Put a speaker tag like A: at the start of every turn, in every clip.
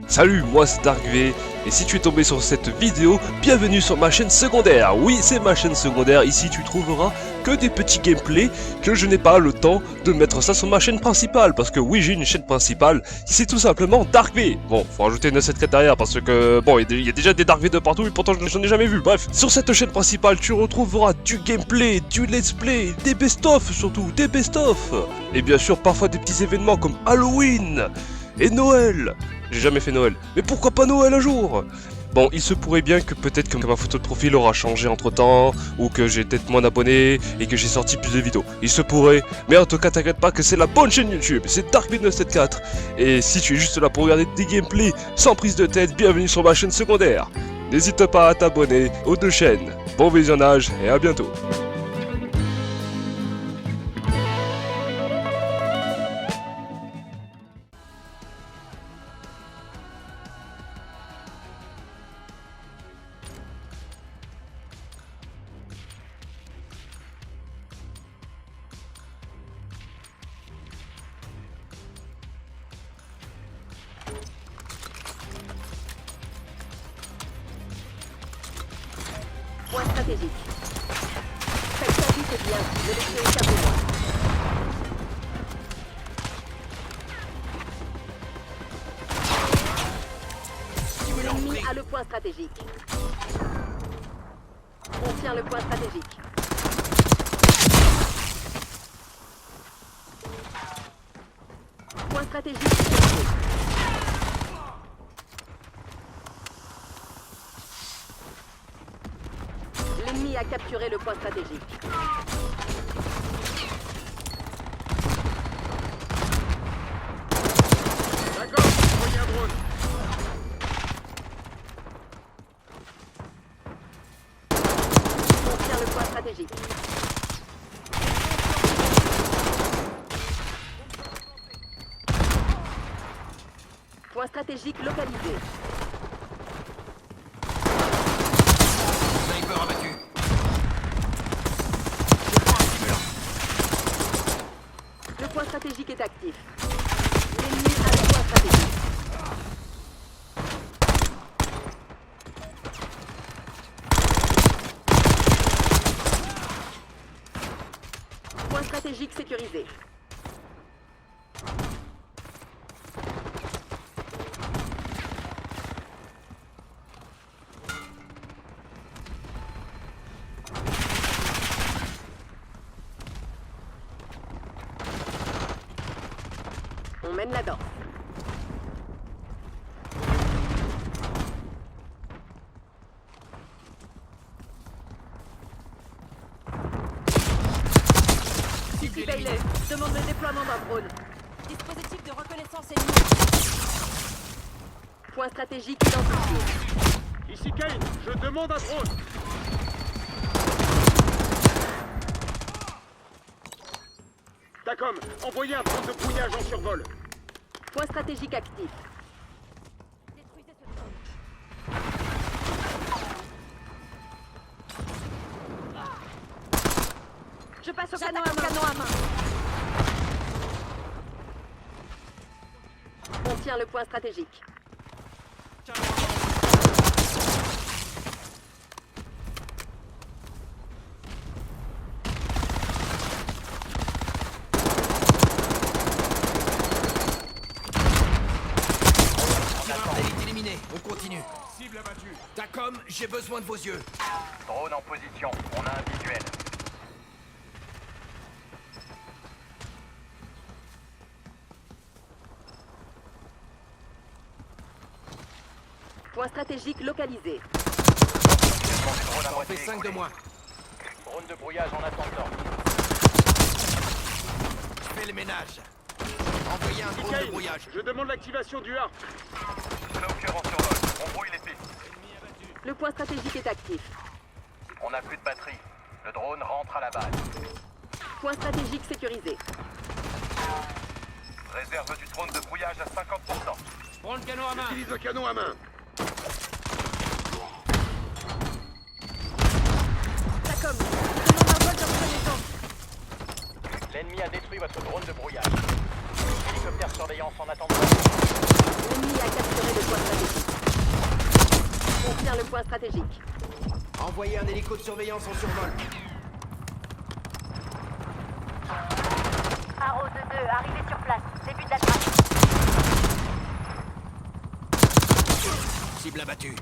A: Salut, moi c'est DarkV, et si tu es tombé sur cette vidéo, bienvenue sur ma chaîne secondaire. Oui, c'est ma chaîne secondaire, ici tu trouveras que des petits gameplays, que je n'ai pas le temps de mettre ça sur ma chaîne principale, parce que oui, j'ai une chaîne principale, c'est tout simplement DarkV. Bon, faut rajouter 974 derrière, parce que, bon, il y a déjà des DarkV de partout, et pourtant j'en ai jamais vu, bref. Sur cette chaîne principale, tu retrouveras du gameplay, du let's play, des best-of surtout, des best-of, et bien sûr parfois des petits événements comme Halloween et Noël. J'ai jamais fait Noël, mais pourquoi pas Noël un jour? Bon, il se pourrait bien que peut-être que ma photo de profil aura changé entre temps, ou que j'ai peut-être moins d'abonnés, et que j'ai sorti plus de vidéos. Il se pourrait, mais en tout cas t'inquiète pas que c'est la bonne chaîne YouTube, c'est DarkV974. Et si tu es juste là pour regarder des gameplays sans prise de tête, bienvenue sur ma chaîne secondaire. N'hésite pas à t'abonner aux deux chaînes. Bon visionnage, et à bientôt.
B: Point stratégique. Cette service est bien. Le vaisseau est à moi. L'ennemi a le point stratégique. On tient le point stratégique. Point stratégique. L'ennemi a capturé le point stratégique.
C: D'accord, envoyez un drone.
B: On tient le point stratégique. Point stratégique localisé.
C: Sniper abattu.
B: Le point stratégique est actif. L'ennemi a le point stratégique. Point stratégique sécurisé. On mène la danse. Ici Bailey, demande le déploiement d'un drone.
D: Dispositif de reconnaissance ennemi.
B: Point stratégique identifié.
C: Ici Kane, je demande un drone. Tacom, envoyez un drone de brouillage en survol.
B: Point stratégique actif.
D: Détruisez ce drone.
B: Je passe au
D: J'attaque
B: canon à
D: au canon à main.
B: On tient le point stratégique.
E: Est éliminé, on continue.
C: Cible abattue.
E: Tacom, j'ai besoin de vos yeux.
F: Drone en position, on a un visuel.
B: Point stratégique localisé.
F: Actuellement des drones à
E: Ça en
F: moitié
E: fait 5 de
F: écoulés.
E: moins.
F: Drone de brouillage en attendant.
E: Je fais le ménage. Envoyez un
C: Ici
E: drone de
C: Kane,
E: brouillage.
C: je demande l'activation du harp.
F: Stalker en survol, on brouille les pistes.
B: Le point stratégique est actif.
F: On n'a plus de batterie. Le drone rentre à la base.
B: Point stratégique sécurisé.
F: Réserve du drone de brouillage à 50%.
C: Prends le canon à main. Utilise le canon à main.
B: Tacom, demande un vol de reconnaissance.
F: L'ennemi a détruit votre drone de brouillage. Hélicoptère surveillance en attendant.
B: L'ennemi a capturé le point stratégique.
E: Envoyez un hélico de surveillance en survol.
D: Arrow 2-2, arrivez sur place. Début de la traque.
E: Cible abattue.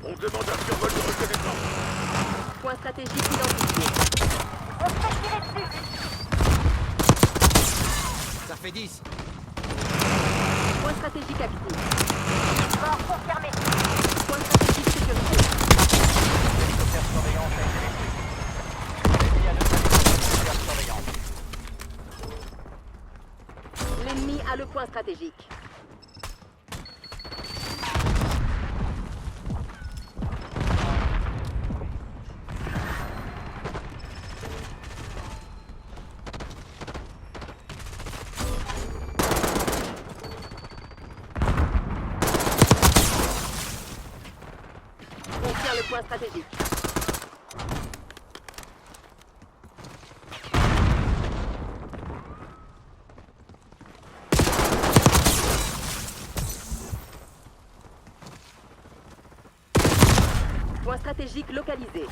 C: On demande un survol de reconnaissance.
B: Point stratégique identifié.
D: On se fait tirer dessus.
E: Ça fait 10.
B: Point stratégique actif.
D: Mort confirmé.
B: Point stratégique sécurisé.
F: Hélicoptère de surveillance a été détruit. L'ennemi a neutralisé l'hélicoptère de surveillance.
B: L'ennemi a le point stratégique. On tient le point stratégique. Point stratégique localisé.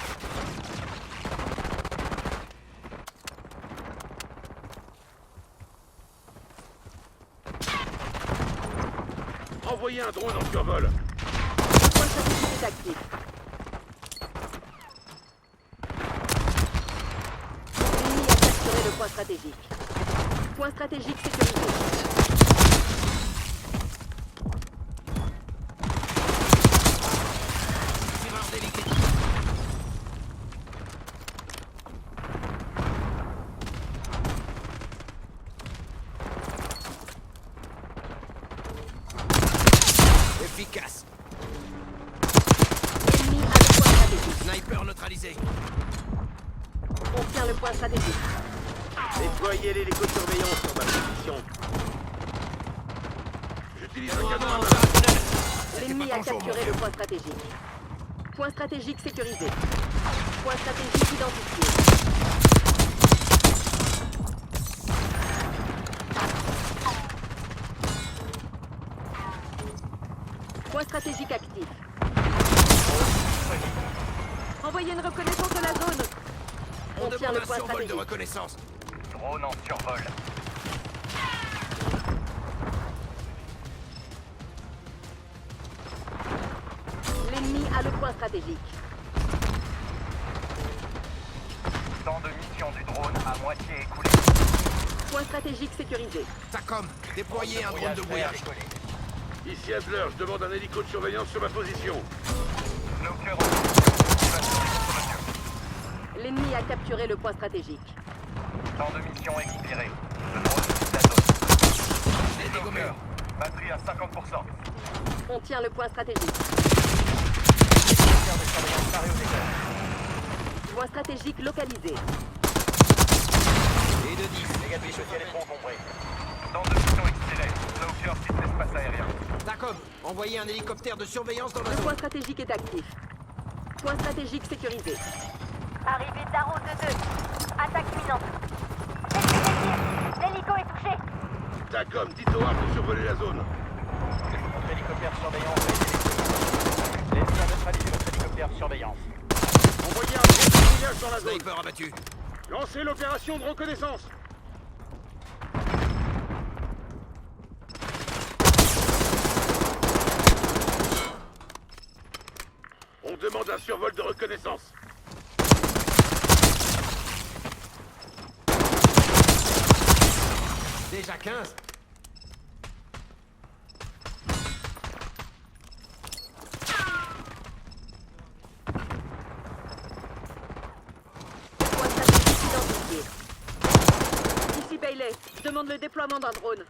C: Envoyez un drone en survol.
B: Le point stratégique est actif. L'ennemi a capturé le point stratégique. Point stratégique sécurisé.
E: Tireur d'hélico. Efficace.
B: L'ennemi a le point stratégique.
E: Sniper neutralisé.
B: On tient le point stratégique.
C: Déployez l'hélico de surveillance sur ma position. J'utilise un canon à main.
B: L'ennemi a capturé le point stratégique. Point stratégique sécurisé. Point stratégique identifié. Point stratégique actif. Envoyez une reconnaissance de la zone.
E: On
B: On tient le
E: demande un
B: point
E: survol de
B: stratégique.
E: reconnaissance.
F: Drone en survol.
B: L'ennemi a le point stratégique.
F: Temps de mission du drone à moitié écoulé.
B: Point stratégique sécurisé.
E: TACOM, déployez un drone de
F: prêt à
E: brouillage.
F: décoller.
C: Ici Adler, je demande un hélico de surveillance sur ma position.
F: Snooker en activation des contre-mesures.
B: L'ennemi a capturé le point stratégique.
F: Temps de mission expiré. Le drone quitte la zone.
E: Les dégommés.
F: Snooker, batterie à 50%.
B: On tient le point stratégique.
F: Hélicoptère de surveillance paré au décor.
B: Point stratégique localisé.
E: Et de 10.
F: Négatif, le ciel est trop encombré. Temps de mission expiré. Snooker quitte l'espace aérien.
E: TACOM, envoyez un hélicoptère de surveillance dans la
B: Le
E: zone.
B: point stratégique est actif. Point stratégique sécurisé.
D: Arrivée d'Arrow 2-2. Attaque imminente. L'hélico est touché.
C: TACOM, dites au Hard de survoler la zone.
F: Notre hélicoptère de surveillance a été détruit. L'ennemi a neutralisé notre hélicoptère de surveillance.
C: Envoyez un drone de brouillage dans la zone.
E: Sniper abattu.
C: Lancez l'opération de reconnaissance. On demande un survol de reconnaissance.
E: Déjà 15.
B: Point stratégique identifié. Ici Bailey, je demande le déploiement d'un drone.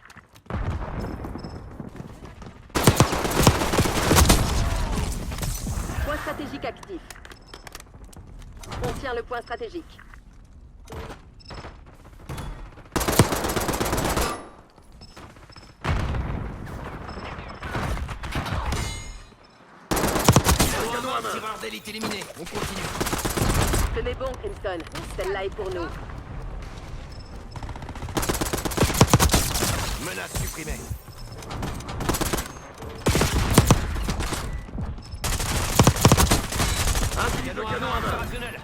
B: Point stratégique actif. On tient le point stratégique.
C: Canon à main.
E: Tireur d'élite éliminé. On continue.
B: Tenez bon, Crimson. Celle-là est pour nous.
E: Menace supprimée.
C: Canon à main. 1. canon à main.
F: Opérationnel.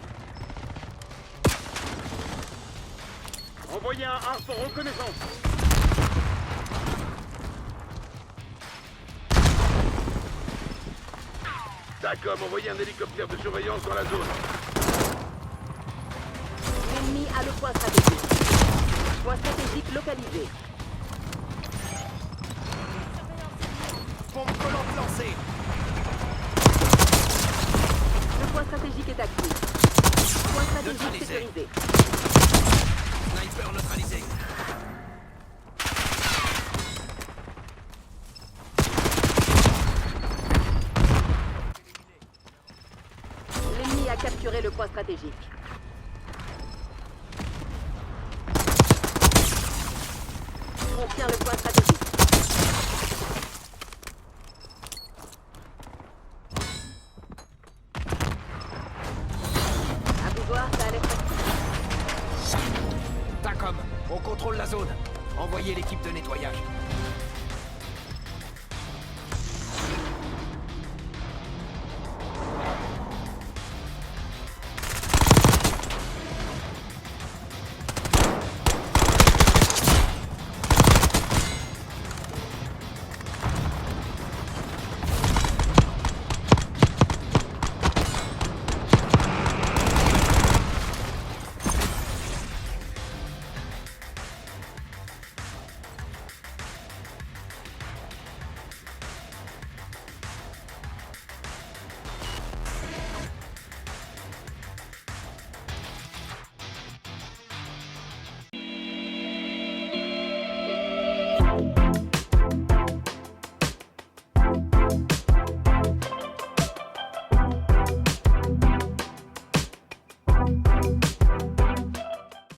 C: Envoyez un harpon reconnaissance. TACOM, envoyez un hélicoptère de surveillance dans la zone.
B: L'ennemi a le point stratégique. Point stratégique localisé.
E: Bombe collante lancée.
B: Le point stratégique est actif. Point stratégique
E: Neutralisé.
B: sécurisé.
E: Sniper neutralisé.
B: L'ennemi a capturé le point stratégique. On tient le point stratégique. À vous voir, ça a l'air facile.
E: TACOM, on contrôle la zone. Envoyez l'équipe de nettoyage.